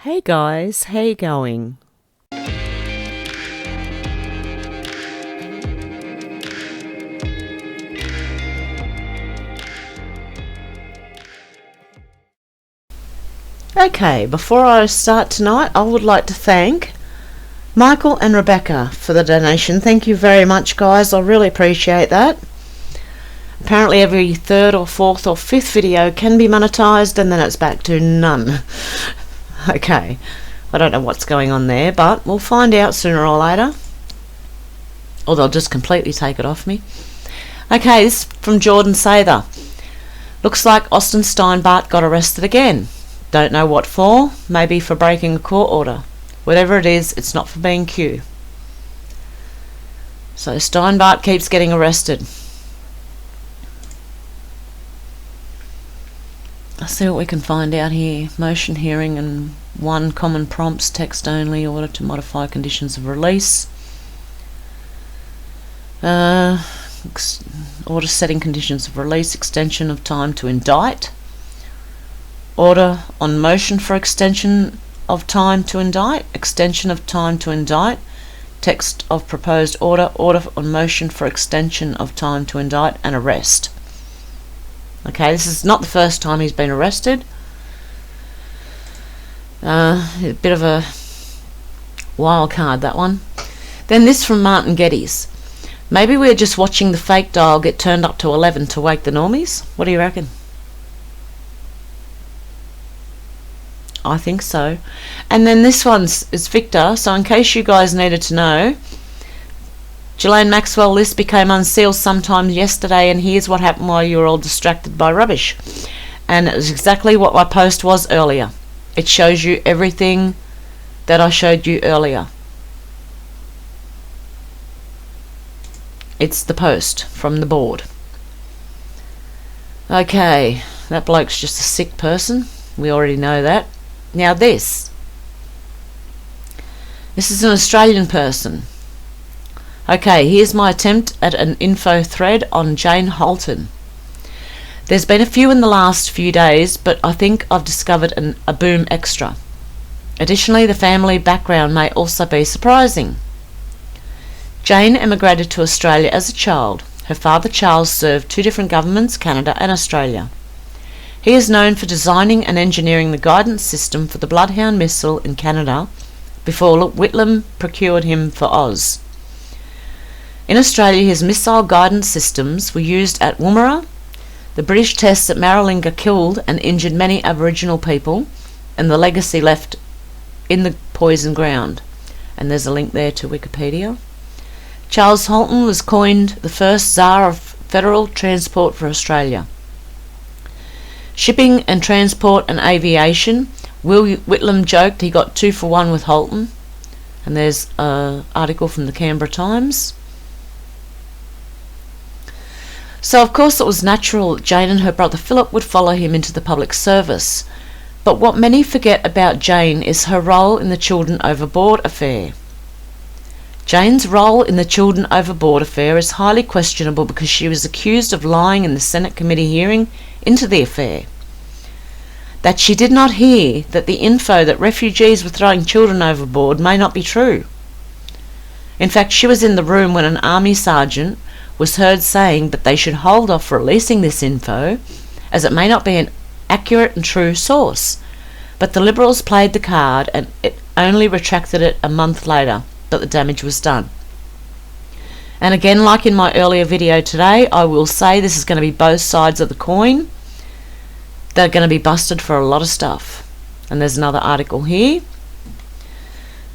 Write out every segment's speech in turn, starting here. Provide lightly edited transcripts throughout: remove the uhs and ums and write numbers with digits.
Hey guys, how you going? Okay, before I start tonight, I would like to thank Michael and Rebecca for the donation. Thank you very much, guys. I really appreciate that. Apparently every third or fourth or fifth video can be monetized and then it's back to none. Okay, I don't know what's going on there, but we'll find out sooner or later. Or they'll just completely take it off me. Okay, this is from Jordan Sather. Looks like Austin Steinbart got arrested again. Don't know what for, maybe for breaking a court order. Whatever it is, it's not for being Q. So Steinbart keeps getting arrested. Let's see what we can find out here. Motion hearing and 1 common prompts, text only, order to modify conditions of release. Order setting conditions of release, extension of time to indict. Order on motion for extension of time to indict, extension of time to indict, text of proposed order, order on motion for extension of time to indict, and arrest. Okay, this is not the first time he's been arrested. A bit of a wild card, that one. Then this from Martin Geddes. Maybe we're just watching the fake dial get turned up to 11 to wake the normies? What do you reckon? I think so. And then this one's is Victor. So in case you guys needed to know, Ghislaine Maxwell list became unsealed sometime yesterday, and here's what happened while you were all distracted by rubbish. And it was exactly what my post was earlier. It shows you everything that I showed you earlier. It's the post from the board. Okay, that bloke's just a sick person. We already know that. Now this is an Australian person. Okay, here's my attempt at an info thread on Jane Holton. There's been a few in the last few days, but I think I've discovered a boom extra. Additionally, the family background may also be surprising. Jane emigrated to Australia as a child. Her father Charles served 2 different governments, Canada and Australia. He is known for designing and engineering the guidance system for the Bloodhound missile in Canada before Whitlam procured him for Oz. In Australia, his missile guidance systems were used at Woomera. The British tests at Maralinga killed and injured many Aboriginal people, and the legacy left in the poison ground. And there's a link there to Wikipedia. Charles Holton was coined the first Tsar of Federal Transport for Australia. Shipping and transport and aviation. Will Whitlam joked he got 2 for 1 with Holton. And there's an article from the Canberra Times. So of course it was natural that Jane and her brother Philip would follow him into the public service. But what many forget about Jane is her role in the Children Overboard affair. Jane's role in the Children Overboard affair is highly questionable because she was accused of lying in the Senate committee hearing into the affair. That she did not hear that the info that refugees were throwing children overboard may not be true. In fact, she was in the room when an army sergeant was heard saying that they should hold off releasing this info as it may not be an accurate and true source. But the Liberals played the card and it only retracted it a month later, but the damage was done. And again, like in my earlier video today, I will say this is going to be both sides of the coin. They're going to be busted for a lot of stuff. And there's another article here.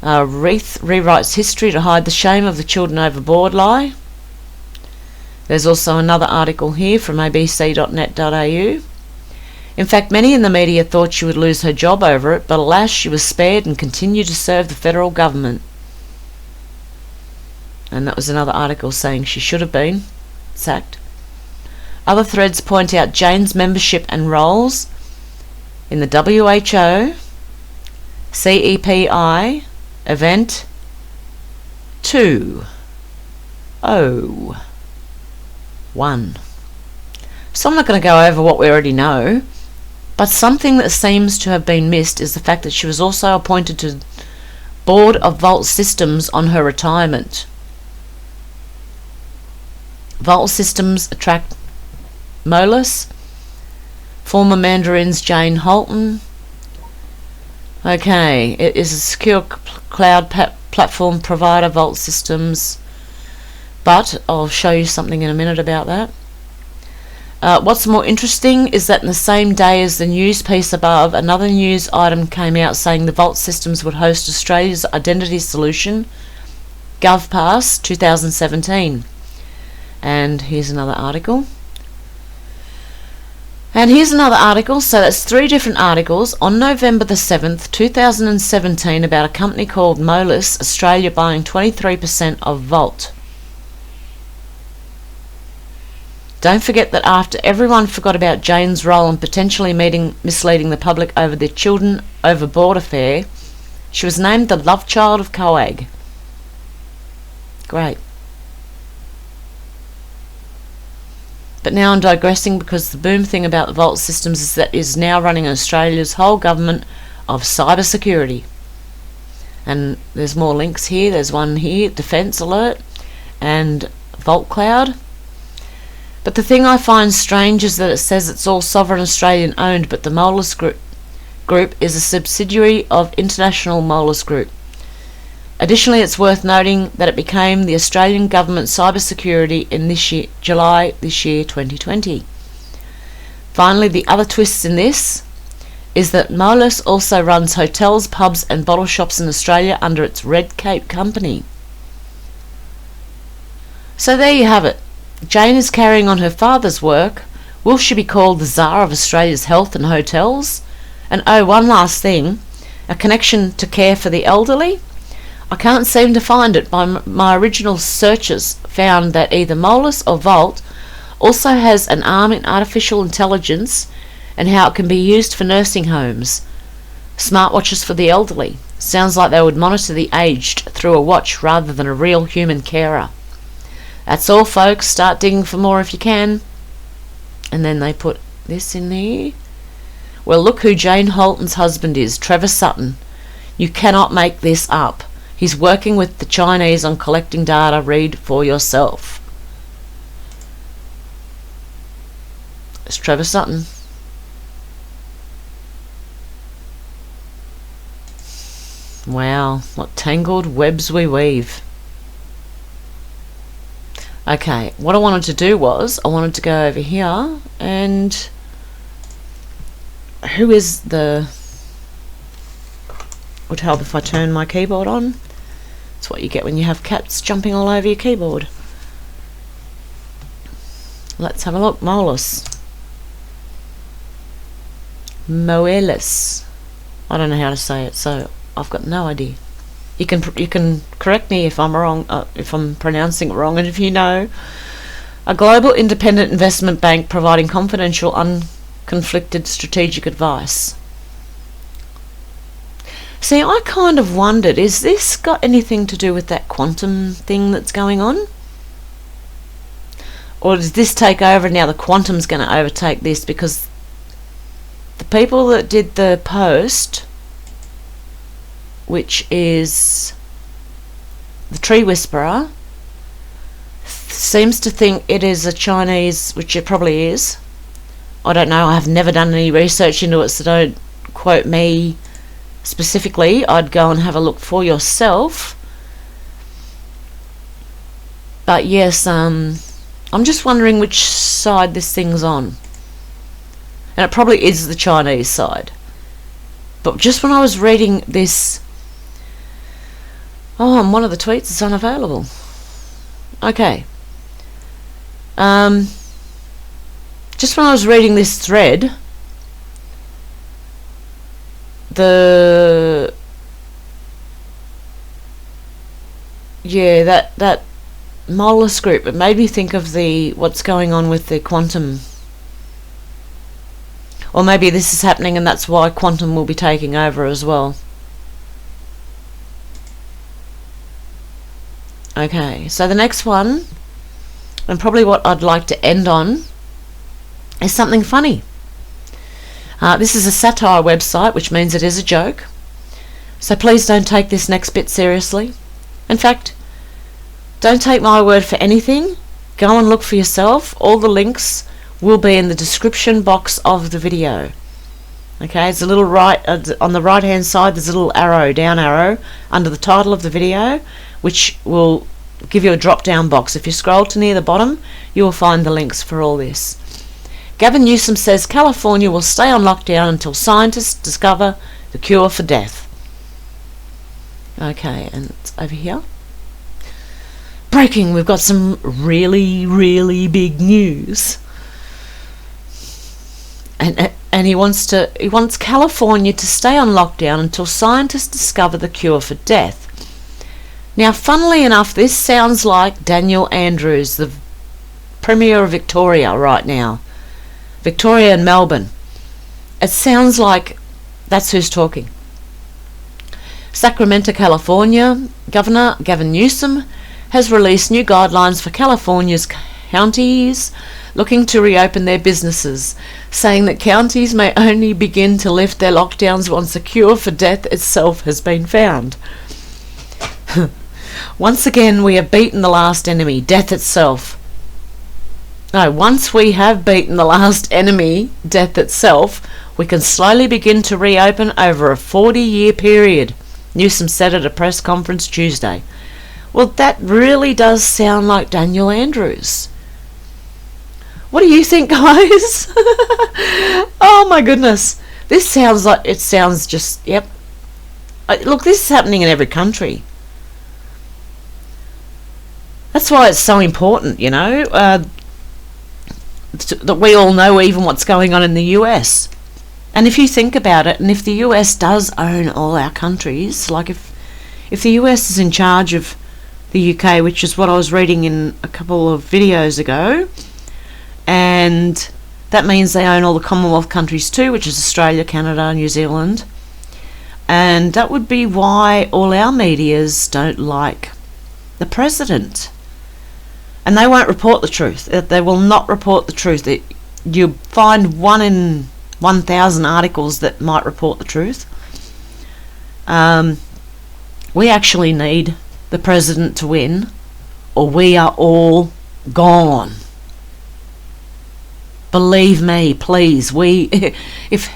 Reith rewrites history to hide the shame of the Children Overboard lie. There's also another article here from abc.net.au. In fact, many in the media thought she would lose her job over it, but alas, she was spared and continued to serve the federal government. And that was another article saying she should have been sacked. Other threads point out Jane's membership and roles in the WHO, CEPI, Event 201. So I'm not going to go over what we already know. But something that seems to have been missed is the fact that she was also appointed to Board of Vault Systems on her retirement. Vault Systems attract Moelis, former Mandarin's Jane Holton. Okay, it is a secure cloud platform provider, Vault Systems, but I'll show you something in a minute about that. What's more interesting is that in the same day as the news piece above, another news item came out saying the Vault Systems would host Australia's identity solution, GovPass 2017. And here's another article. So that's 3 different articles on November the 7th, 2017, about a company called Moelis Australia buying 23% of Vault. Don't forget that after everyone forgot about Jane's role in potentially misleading the public over the children overboard affair, she was named the love child of COAG. Great. But now I'm digressing, because the boom thing about the Vault Systems is that it is now running Australia's whole government of cyber security. And there's more links here. There's one here, Defence Alert and Vault Cloud. But the thing I find strange is that it says it's all sovereign Australian owned, but the Moelis Group is a subsidiary of International Moelis Group. Additionally, it's worth noting that it became the Australian Government Cybersecurity in July this year 2020. Finally, the other twists in this is that Moelis also runs hotels, pubs and bottle shops in Australia under its Red Cape company. So there you have it. Jane is carrying on her father's work. Will she be called the Tsar of Australia's health and hotels? And oh, one last thing, a connection to care for the elderly? I can't seem to find it. My original searches found that either Moelis or Vault also has an arm in artificial intelligence and how it can be used for nursing homes. Smartwatches for the elderly. Sounds like they would monitor the aged through a watch rather than a real human carer. That's all, folks. Start digging for more if you can. And then they put this in there. Well, look who Jane Holton's husband is, Trevor Sutton. You cannot make this up. He's working with the Chinese on collecting data. Read for yourself. It's Trevor Sutton. Wow, what tangled webs we weave. Okay, what I wanted to do was, I wanted to go over here, and who is the... Would help if I turn my keyboard on. It's what you get when you have cats jumping all over your keyboard. Let's have a look. Moelis. I don't know how to say it, so I've got no idea. You can correct me if I'm wrong, if I'm pronouncing it wrong, and if you know. A global independent investment bank providing confidential, unconflicted strategic advice. See, I kind of wondered, is this got anything to do with that quantum thing that's going on? Or does this take over and now the quantum's going to overtake this? Because the people that did the post, which is the Tree Whisperer, seems to think it is a Chinese, which it probably is. I don't know, I have never done any research into it, so don't quote me specifically. I'd go and have a look for yourself. But yes, I'm just wondering which side this thing's on. And it probably is the Chinese side. But just when I was reading this... Oh, and one of the tweets is unavailable. Okay. Just when I was reading this thread, that Moelis group, it made me think of what's going on with the quantum. Or maybe this is happening and that's why quantum will be taking over as well. Okay, so the next one, and probably what I'd like to end on, is something funny. This is a satire website, which means it is a joke. So please don't take this next bit seriously. In fact, don't take my word for anything. Go and look for yourself. All the links will be in the description box of the video. Okay, it's a little on the right hand side, there's a little arrow, down arrow, under the title of the video, which will give you a drop down box. If you scroll to near the bottom, you will find the links for all this. Gavin Newsom says California will stay on lockdown until scientists discover the cure for death. Okay, and it's over here. Breaking, we've got some really, really big news. And he wants California to stay on lockdown until scientists discover the cure for death. Now, funnily enough, this sounds like Daniel Andrews, the Premier of Victoria right now. Victoria and Melbourne. It sounds like that's who's talking. Sacramento, California, Governor Gavin Newsom has released new guidelines for California's counties looking to reopen their businesses, saying that counties may only begin to lift their lockdowns once a cure for death itself has been found. Once again, we have beaten the last enemy, death itself. No, once we have beaten the last enemy, death itself, we can slowly begin to reopen over a 40-year period, Newsom said at a press conference Tuesday. Well, that really does sound like Daniel Andrews. What do you think, guys? Oh my goodness. This sounds like, it sounds just, yep. Look, this is happening in every country. That's why it's so important, you know, that we all know even what's going on in the US. And if you think about it, and if the US does own all our countries, like if the US is in charge of the UK, which is what I was reading in a couple of videos ago, and that means they own all the Commonwealth countries too, which is Australia, Canada, New Zealand, and that would be why all our medias don't like the president, and they won't report the truth. They will not report the truth. You find 1 in 1,000 articles that might report the truth. We actually need the president to win, or we are all gone. Believe me, please. If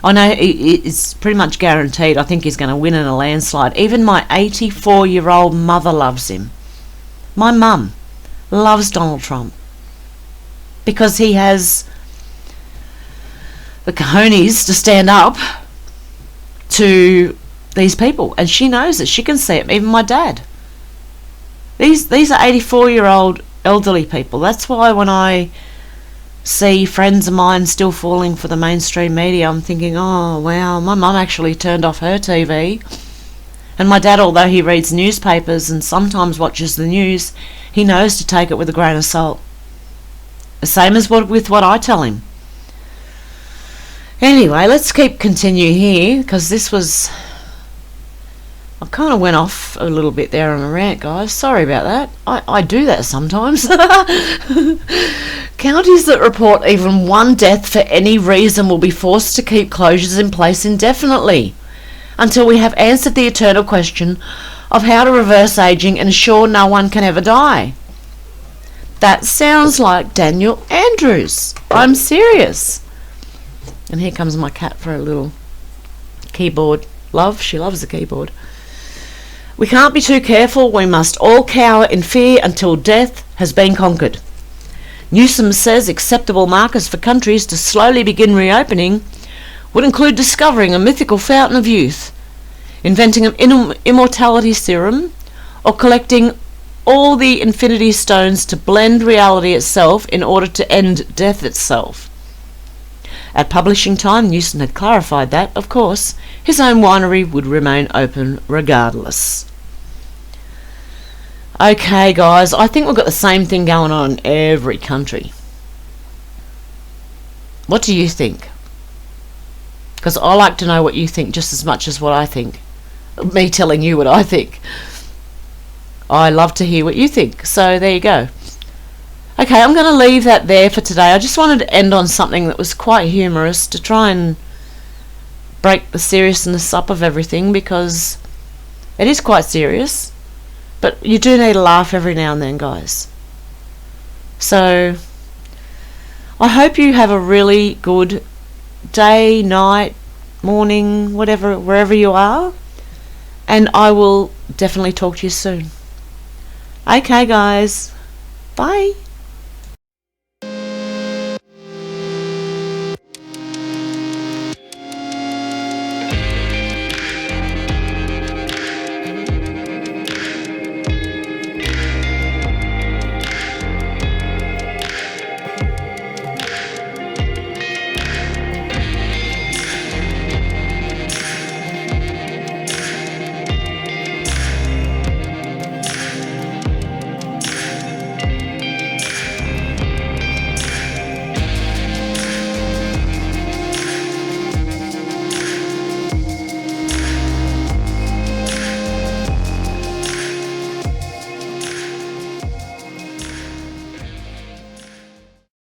I know it's pretty much guaranteed, I think he's going to win in a landslide. Even my 84-year-old mother loves him. My mum loves Donald Trump because he has the cojones to stand up to these people, and she knows it. She can see it. Even my dad. These are 84-year-old elderly people. That's why when I see friends of mine still falling for the mainstream media, I'm thinking, oh wow, my mum actually turned off her TV. And my dad, although he reads newspapers and sometimes watches the news, he knows to take it with a grain of salt. The same as with what I tell him. Anyway, let's continue here, because this was... I kind of went off a little bit there on a rant, guys. Sorry about that. I do that sometimes. Counties that report even one death for any reason will be forced to keep closures in place indefinitely until we have answered the eternal question of how to reverse ageing and ensure no one can ever die. That sounds like Daniel Andrews. I'm serious. And here comes my cat for a little keyboard love. She loves the keyboard. We can't be too careful. We must all cower in fear until death has been conquered. Newsom says acceptable markers for countries to slowly begin reopening would include discovering a mythical fountain of youth, inventing an immortality serum, or collecting all the infinity stones to blend reality itself in order to end death itself. At publishing time, Newsom had clarified that, of course, his own winery would remain open regardless. Okay, guys, I think we've got the same thing going on in every country. What do you think? Because I like to know what you think just as much as what I think. Me telling you what I think. I love to hear what you think. So there you go. Okay, I'm going to leave that there for today. I just wanted to end on something that was quite humorous to try and break the seriousness up of everything, because it is quite serious, but you do need a laugh every now and then, guys. So I hope you have a really good day, night, morning, whatever, wherever you are, and I will definitely talk to you soon. Okay, guys, bye.